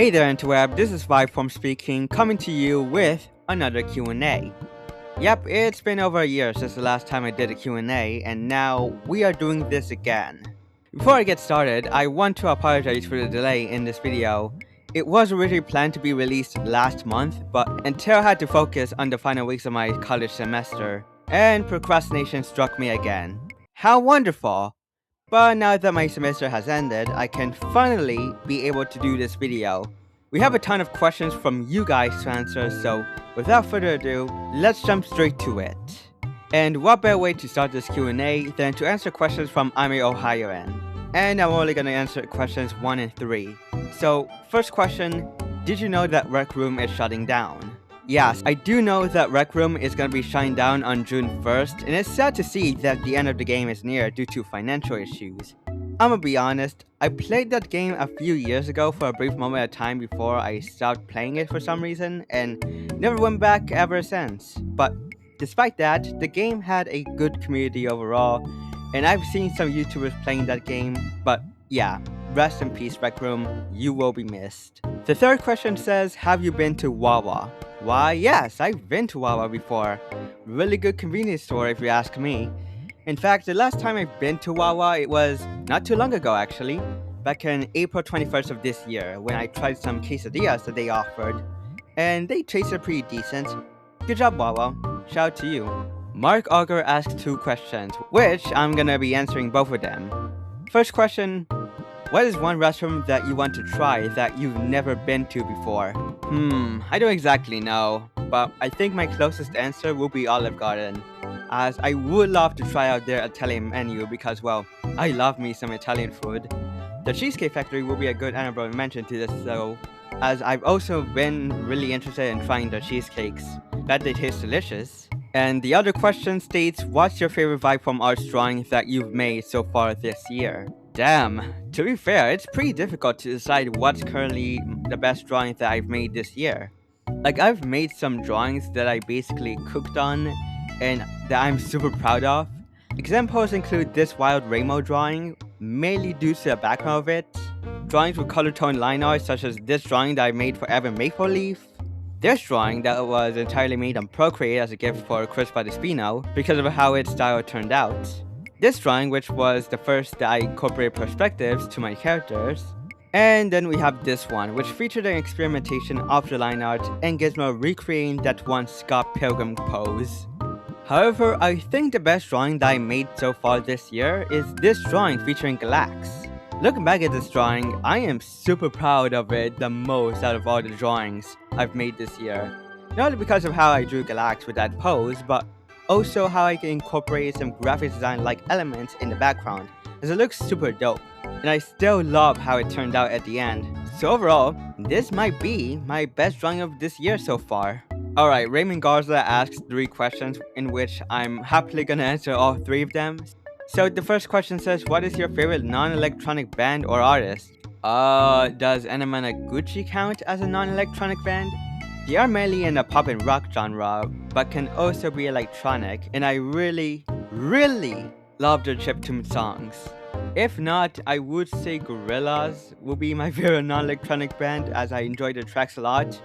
Hey there interweb, this is Vibeform speaking, coming to you with another Q&A. Yep, it's been over a year since the last time I did a Q&A, and now we are doing this again. Before I get started, I want to apologize for the delay in this video. It was originally planned to be released last month, but until I had to focus on the final weeks of my college semester, and procrastination struck me again. How wonderful! But now that my semester has ended, I can finally be able to do this video. We have a ton of questions from you guys to answer, so without further ado, let's jump straight to it. And what better way to start this Q&A than to answer questions from I'm a Ohioan. And I'm only gonna answer questions 1 and 3. So, first question, did you know that Rec Room is shutting down? Yes, I do know that Rec Room is going to be shutting down on June 1st, and it's sad to see that the end of the game is near due to financial issues. I'ma be honest, I played that game a few years ago for a brief moment of time before I stopped playing it for some reason, and never went back ever since. But despite that, the game had a good community overall, and I've seen some YouTubers playing that game, but yeah, rest in peace Rec Room, you will be missed. The third question says, have you been to Wawa? Why, yes, I've been to Wawa before. Really good convenience store if you ask me. In fact, the last time I've been to Wawa, it was not too long ago actually. Back in April 21st of this year, when I tried some quesadillas that they offered. And they tasted pretty decent. Good job, Wawa. Shout out to you. Mark Auger asked 2 questions, which I'm gonna be answering both of them. First question, what is one restaurant that you want to try that you've never been to before? I don't exactly know, but I think my closest answer will be Olive Garden, as I would love to try out their Italian menu because, well, I love me some Italian food. The Cheesecake Factory will be a good honorable mention to this though, as I've also been really interested in trying their cheesecakes. Bet they taste delicious. And the other question states, what's your favorite Vibeform arts drawing that you've made so far this year? Damn, to be fair, it's pretty difficult to decide what's currently the best drawing that I've made this year. Like, I've made some drawings that I basically cooked on and that I'm super proud of. Examples include this wild rainbow drawing, mainly due to the background of it. Drawings with color tone line art such as this drawing that I made for Evan Maple Leaf. This drawing that was entirely made on Procreate as a gift for Chris Spino because of how its style turned out. This drawing, which was the first that I incorporated perspectives to my characters. And then we have this one, which featured an experimentation of the line art and Gizmo recreating that one Scott Pilgrim pose. However, I think the best drawing that I made so far this year is this drawing featuring Galax. Looking back at this drawing, I am super proud of it the most out of all the drawings I've made this year. Not only because of how I drew Galax with that pose, but also how I can incorporate some graphic design like elements in the background, as it looks super dope. And I still love how it turned out at the end. So overall, this might be my best drawing of this year so far. Alright, Raymond Garza asks 3 questions in which I'm happily gonna answer all 3 of them. So the first question says, what is your favorite non-electronic band or artist? Does Anamanaguchi count as a non-electronic band? They are mainly in the pop and rock genre, but can also be electronic, and I really love their chiptune songs. If not, I would say Gorillaz will be my favorite non-electronic band, as I enjoy their tracks a lot,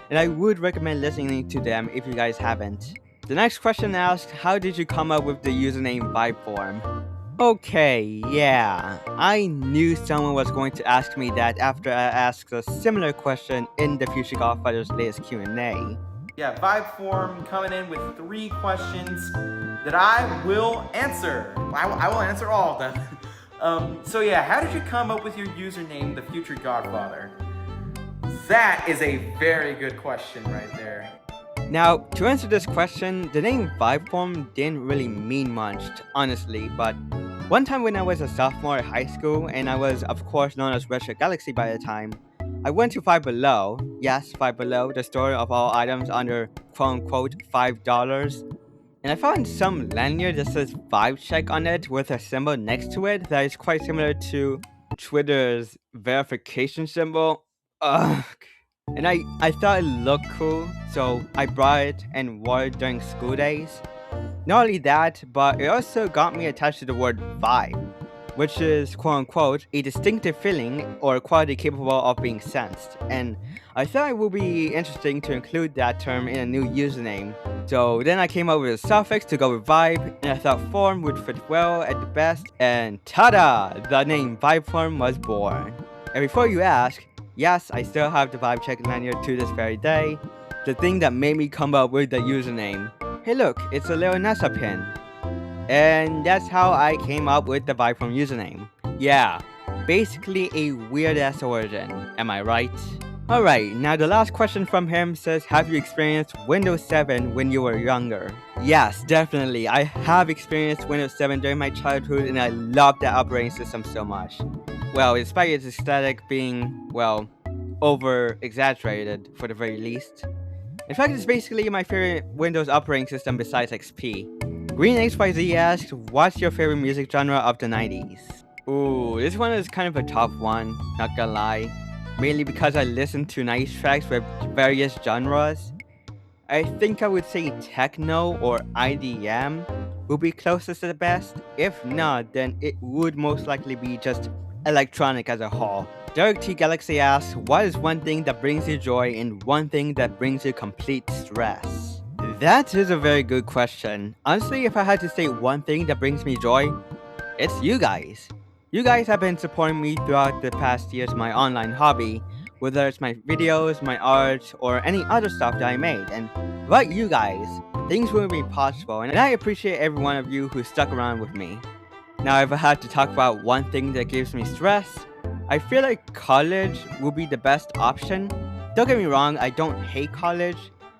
and I would recommend listening to them if you guys haven't. The next question asks, how did you come up with the username Vibeform? Okay, yeah, I knew someone was going to ask me that after I asked a similar question in the Future Godfather's latest Q&A. Yeah, Vibeform coming in with 3 questions that I will answer. I will answer all of them. So yeah, how did you come up with your username, the Future Godfather? That is a very good question right there. Now, to answer this question, the name Vibeform didn't really mean much, honestly, but one time when I was a sophomore at high school, and I was of course known as Retro Galaxy by the time, I went to Five Below, yes, Five Below, the store of all items under quote-unquote $5, and I found some lanyard that says Vibe Check on it with a symbol next to it that is quite similar to Twitter's verification symbol. Ugh. And I thought it looked cool, so I brought it and wore it during school days. Not only that, but it also got me attached to the word vibe. which is quote-unquote a distinctive feeling or quality capable of being sensed, and I thought it would be interesting to include that term in a new username. So then I came up with a suffix to go with vibe, and I thought form would fit well at the best, and tada! The name Vibeform was born. And before you ask, yes, I still have the vibe check lanyard to this very day, the thing that made me come up with the username. Hey look, it's a little NASA pin. And that's how I came up with the Vibeform username. Yeah, basically a weird ass origin, am I right? Alright, now the last question from him says, have you experienced Windows 7 when you were younger? Yes, definitely. I have experienced Windows 7 during my childhood and I love that operating system so much. Well, despite its aesthetic being, well, over-exaggerated for the very least. In fact, it's basically my favorite Windows operating system besides XP. Green XYZ asks, what's your favorite music genre of the 90s? Ooh, this one is kind of a tough one, not gonna lie. Mainly because I listen to 90s tracks with various genres. I think I would say techno or IDM would be closest to the best. If not, then it would most likely be just electronic as a whole. Derek T Galaxy asks, what is one thing that brings you joy and one thing that brings you complete stress? That is a very good question. Honestly, if I had to say one thing that brings me joy, it's you guys. You guys have been supporting me throughout the past years of my online hobby, whether it's my videos, my art, or any other stuff that I made. And without you guys, things wouldn't be possible, and I appreciate every one of you who stuck around with me. Now, if I had to talk about one thing that gives me stress, I feel like college would be the best option. Don't get me wrong, I don't hate college,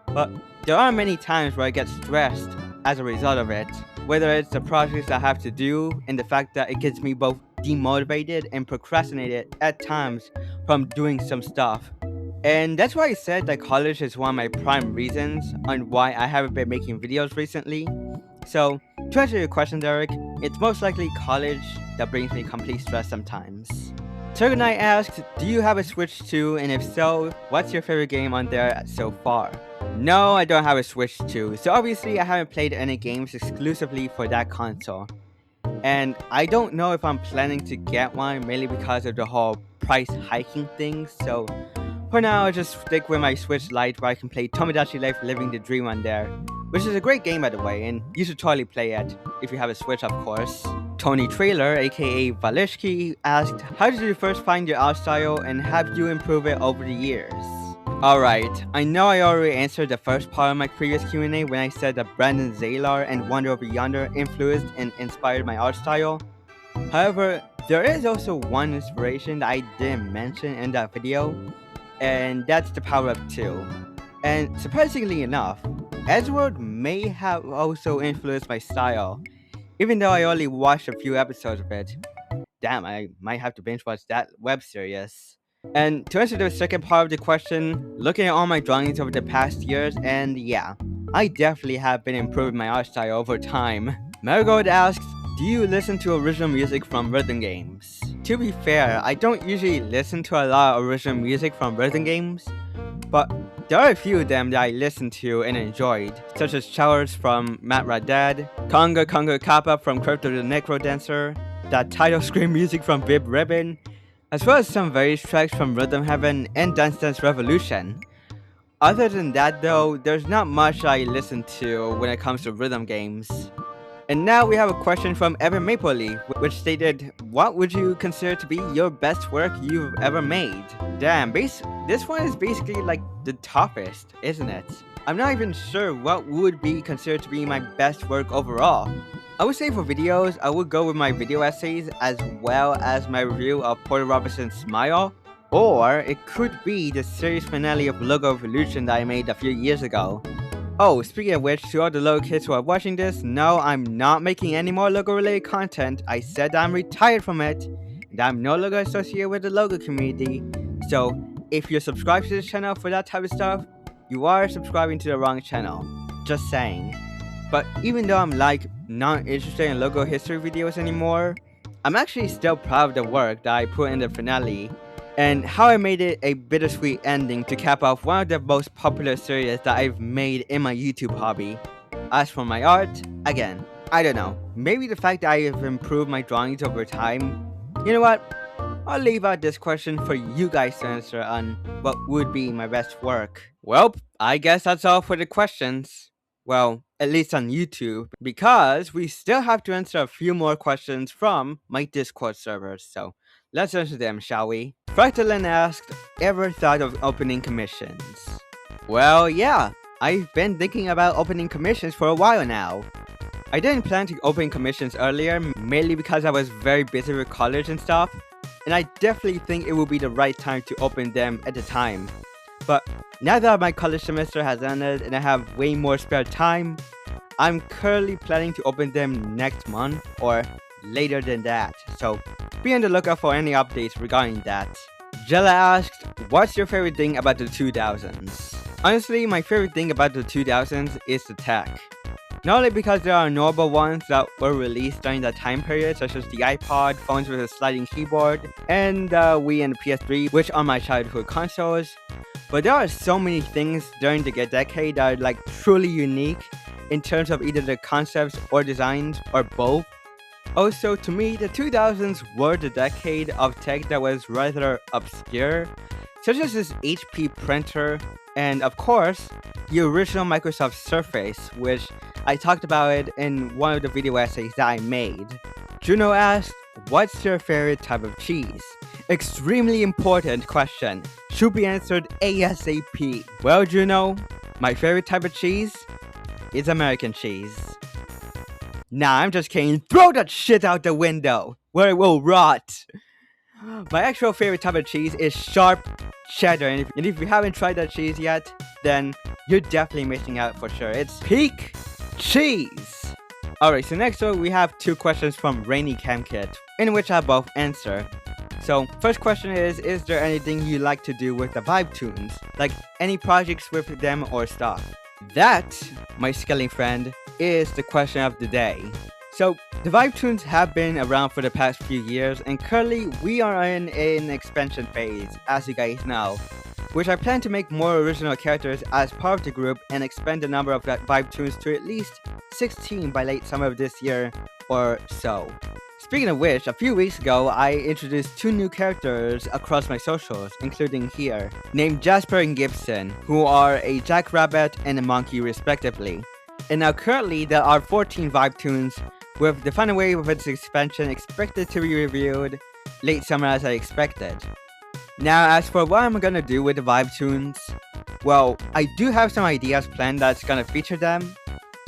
but there are many times where I get stressed as a result of it. Whether it's the projects I have to do and the fact that it gets me both demotivated and procrastinated at times from doing some stuff. And that's why I said that college is one of my prime reasons on why I haven't been making videos recently. So, to answer your question, Derek, it's most likely college that brings me complete stress sometimes. Turgonite asks, do you have a Switch 2, and if so, what's your favorite game on there so far? No, I don't have a Switch 2, so obviously I haven't played any games exclusively for that console. And I don't know if I'm planning to get one, mainly because of the whole price hiking thing, so for now I'll just stick with my Switch Lite where I can play Tomodachi Life Living the Dream on there, which is a great game by the way, and you should totally play it, if you have a Switch of course. Tony Trailer, aka Valishki, asked, how did you first find your art style and have you improved it over the years? Alright, I know I already answered the first part of my previous Q&A when I said that Brandon Zalar and Wonder Over Yonder influenced and inspired my art style. However, there is also one inspiration that I didn't mention in that video, and that's the Power Up 2. And surprisingly enough, Edgeworld may have also influenced my style, even though I only watched a few episodes of it. Damn, I might have to binge watch that web series. And to answer the second part of the question, looking at all my drawings over the past years, and yeah, I definitely have been improving my art style over time. Marigold asks, do you listen to original music from rhythm games? To be fair, I don't usually listen to a lot of original music from rhythm games, but there are a few of them that I listened to and enjoyed, such as Showers from Matt Radad, Conga Conga Kappa from Crypto the Necro Dancer, that title screen music from Bib Ribbon, as well as some various tracks from Rhythm Heaven and Dance Dance Revolution. Other than that though, there's not much I listen to when it comes to rhythm games. And now we have a question from Evan Mapley, which stated, what would you consider to be your best work you've ever made? Damn, this one is basically like the toughest, isn't it? I'm not even sure what would be considered to be my best work overall. I would say for videos, I would go with my video essays as well as my review of Porter Robinson's Smile, or it could be the series finale of Logo Evolution that I made a few years ago. Oh, speaking of which, to all the Logo kids who are watching this, no, I'm not making any more Logo related content. I said I'm retired from it, and I'm no longer associated with the Logo community. So, if you're subscribed to this channel for that type of stuff, you are subscribing to the wrong channel. Just saying. But even though I'm not interested in Logo history videos anymore, I'm actually still proud of the work that I put in the finale, and how I made it a bittersweet ending to cap off one of the most popular series that I've made in my YouTube hobby. As for my art, again, I don't know. Maybe the fact that I have improved my drawings over time. You know what? I'll leave out this question for you guys to answer on what would be my best work. Well, I guess that's all for the questions. Well, at least on YouTube, because we still have to answer a few more questions from my Discord servers. So let's answer them, shall we? Fractalin asked, ever thought of opening commissions? Well, yeah, I've been thinking about opening commissions for a while now. I didn't plan to open commissions earlier, mainly because I was very busy with college and stuff, and I definitely think it would be the right time to open them at the time. But now that my college semester has ended and I have way more spare time, I'm currently planning to open them next month or later than that, so be on the lookout for any updates regarding that. Jella asked, what's your favorite thing about the 2000s? Honestly, my favorite thing about the 2000s is the tech. Not only because there are notable ones that were released during that time period, such as the iPod, phones with a sliding keyboard, and the Wii and the PS3, which are my childhood consoles, but there are so many things during the decade that are like truly unique in terms of either the concepts or designs or both. Also, to me, the 2000s were the decade of tech that was rather obscure, such as this HP printer, and of course, the original Microsoft Surface, which I talked about it in one of the video essays that I made. Juno asked, what's your favorite type of cheese? Extremely important question. Should be answered ASAP. Well, Juno, my favorite type of cheese is American cheese. Nah, I'm just kidding. Throw that shit out the window, where it will rot. My actual favorite type of cheese is sharp cheddar, and if you haven't tried that cheese yet, then you're definitely missing out for sure. It's peak cheese! Alright, so next up we have two questions from Rainy Camkit, in which I both answer. So, first question is there anything you like to do with the Vibe tunes? Like any projects with them or stuff? That, my scaling friend, is the question of the day. So, the Vibe tunes have been around for the past few years, and currently we are in an expansion phase, as you guys know, which I plan to make more original characters as part of the group and expand the number of Vibe tunes to at least 16 by late summer of this year or so. Speaking of which, a few weeks ago, I introduced two new characters across my socials, including here, named Jasper and Gibson, who are a jackrabbit and a monkey respectively. And now currently there are 14 Vibe tunes, with the final wave of its expansion expected to be revealed late summer as I expected. Now, as for what I'm gonna do with the Vibe tunes, well, I do have some ideas planned that's gonna feature them.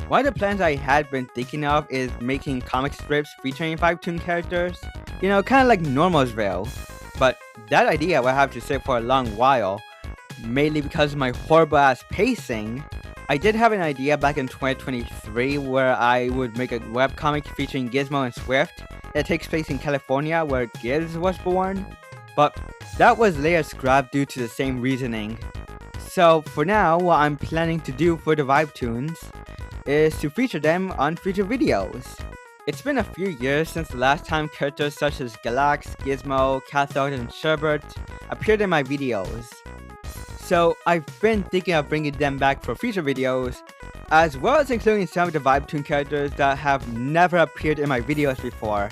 One of the plans I had been thinking of is making comic strips featuring Vibe tune characters. You know, kinda like Normalsville. But that idea will have to sit for a long while, mainly because of my horrible ass pacing. I did have an idea back in 2023 where I would make a webcomic featuring Gizmo and Swift that takes place in California where Giz was born, but that was later scrapped due to the same reasoning. So for now, what I'm planning to do for the Vibe tunes is to feature them on future videos. It's been a few years since the last time characters such as Galax, Gizmo, Cathode, and Sherbert appeared in my videos. So I've been thinking of bringing them back for future videos, as well as including some of the Vibe tune characters that have never appeared in my videos before.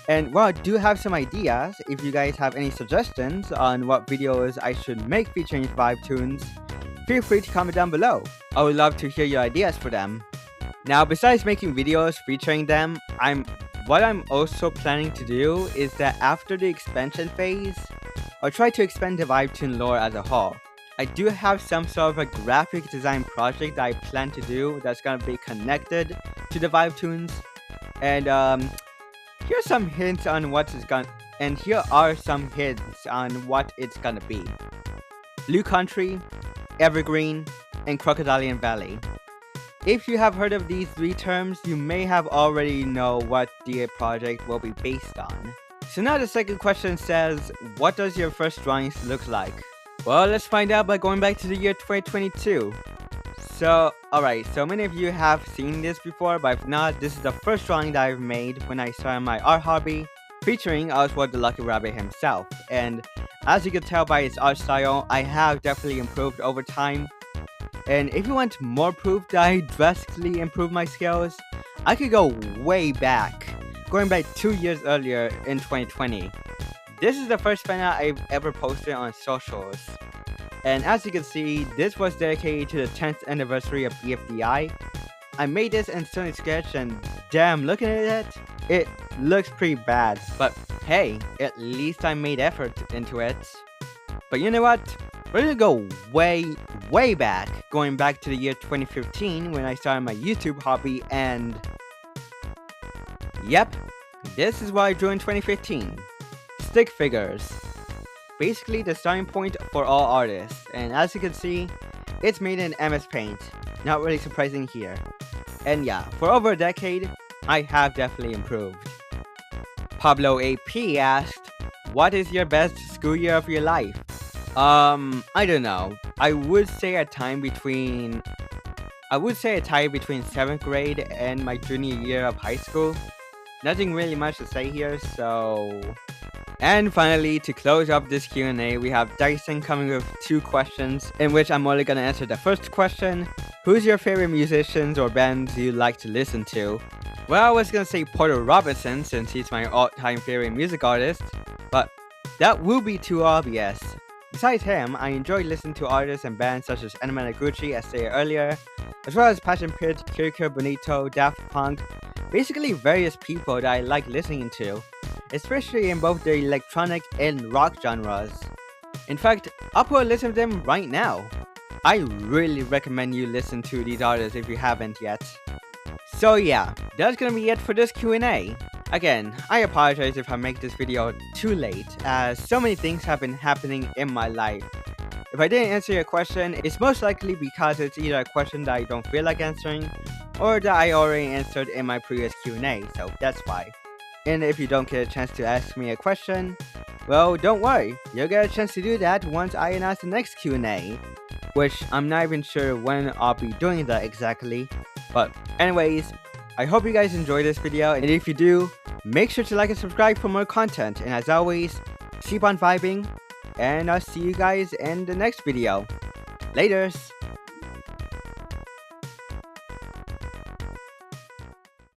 And while I do have some ideas, if you guys have any suggestions on what videos I should make featuring Vibe tunes, feel free to comment down below. I would love to hear your ideas for them. Now, besides making videos featuring them, what I'm also planning to do is that after the expansion phase, I'll try to expand the Vibe tune lore as a whole. I do have some sort of a graphic design project that I plan to do that's gonna be connected to the Vibe tunes, and here's some hints on what it's gonna. And here are some hints on what it's gonna be: Blue Country, Evergreen, and Crocodilian Valley. If you have heard of these three terms, you may have already know what the project will be based on. So now the second question says, what does your first drawings look like? Well, let's find out by going back to the year 2022. So, alright, so many of you have seen this before, but if not, this is the first drawing that I've made when I started my art hobby, featuring Oswald the Lucky Rabbit himself. And as you can tell by his art style, I have definitely improved over time. And if you want more proof that I drastically improved my skills, I could go way back, going back 2 years earlier in 2020. This is the first fan art I've ever posted on socials. And as you can see, this was dedicated to the 10th anniversary of BFDI. I made this in Sony Sketch and damn, looking at it looks pretty bad. But hey, at least I made effort into it. But you know what? We're gonna go way back, going back to the year 2015 when I started my YouTube hobby, and yep, this is what I drew in 2015. Stick figures. Basically the starting point for all artists, and as you can see, it's made in MS Paint. Not really surprising here. And yeah, for over a decade, I have definitely improved. Pablo AP asked, what is your best school year of your life? I don't know. I would say a tie between 7th grade and my junior year of high school. Nothing really much to say here, so... And finally, to close up this Q&A, we have Dyson coming with 2 questions, in which I'm only gonna answer the first question. Who's your favorite musicians or bands you like to listen to? Well, I was gonna say Porter Robinson, since he's my all-time favorite music artist, but that will be too obvious. Besides him, I enjoy listening to artists and bands such as Anna Gucci, as stated earlier, as well as Passion Pit, Kiriko Bonito, Daft Punk, basically various people that I like listening to, especially in both the electronic and rock genres. In fact, I'll put a list of them right now. I really recommend you listen to these artists if you haven't yet. So yeah, that's gonna be it for this Q&A. Again, I apologize if I make this video too late, as so many things have been happening in my life. If I didn't answer your question, it's most likely because it's either a question that I don't feel like answering, or that I already answered in my previous Q&A, so that's why. And if you don't get a chance to ask me a question, well, don't worry, you'll get a chance to do that once I announce the next Q&A, which I'm not even sure when I'll be doing that exactly. But anyways, I hope you guys enjoyed this video, and if you do, make sure to like and subscribe for more content, and as always, keep on vibing, and I'll see you guys in the next video. Laters!